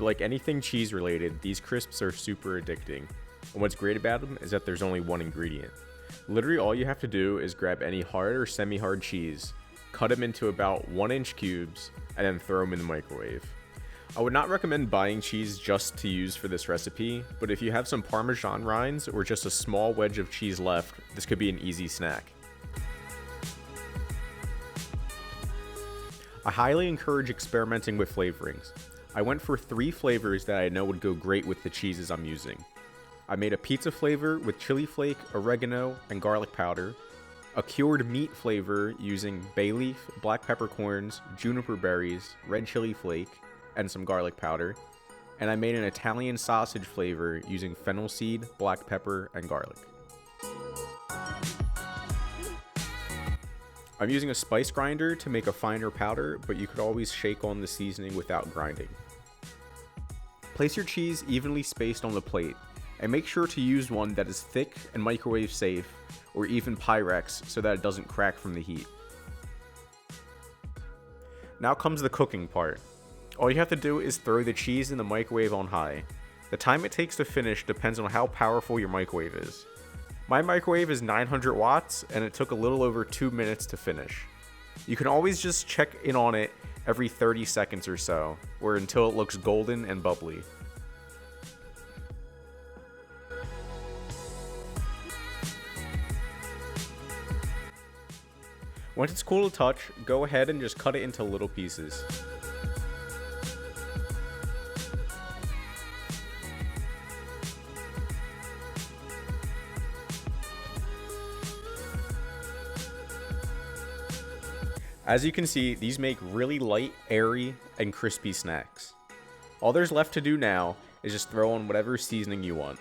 but like anything cheese related, these crisps are super addicting. And what's great about them is that there's only one ingredient. Literally all you have to do is grab any hard or semi-hard cheese, cut them into about 1-inch cubes, and then throw them in the microwave. I would not recommend buying cheese just to use for this recipe, but if you have some Parmesan rinds or just a small wedge of cheese left, this could be an easy snack. I highly encourage experimenting with flavorings. I went for 3 flavors that I know would go great with the cheeses I'm using. I made a pizza flavor with chili flake, oregano, and garlic powder, a cured meat flavor using bay leaf, black peppercorns, juniper berries, red chili flake, and some garlic powder, and I made an Italian sausage flavor using fennel seed, black pepper, and garlic. I'm using a spice grinder to make a finer powder, but you could always shake on the seasoning without grinding. Place your cheese evenly spaced on the plate, and make sure to use one that is thick and microwave safe, or even Pyrex so that it doesn't crack from the heat. Now comes the cooking part. All you have to do is throw the cheese in the microwave on high. The time it takes to finish depends on how powerful your microwave is. My microwave is 900 watts and it took a little over 2 minutes to finish. You can always just check in on it every 30 seconds or so, or until it looks golden and bubbly. Once it's cool to touch, go ahead and just cut it into little pieces. As you can see, these make really light, airy, and crispy snacks. All there's left to do now is just throw on whatever seasoning you want.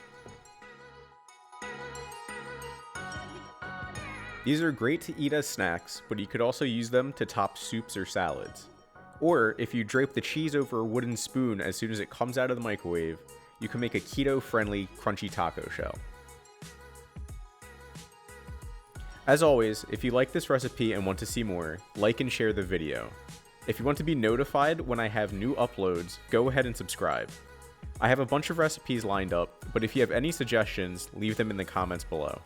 These are great to eat as snacks, but you could also use them to top soups or salads. Or, if you drape the cheese over a wooden spoon as soon as it comes out of the microwave, you can make a keto-friendly crunchy taco shell. As always, if you like this recipe and want to see more, like and share the video. If you want to be notified when I have new uploads, go ahead and subscribe. I have a bunch of recipes lined up, but if you have any suggestions, leave them in the comments below.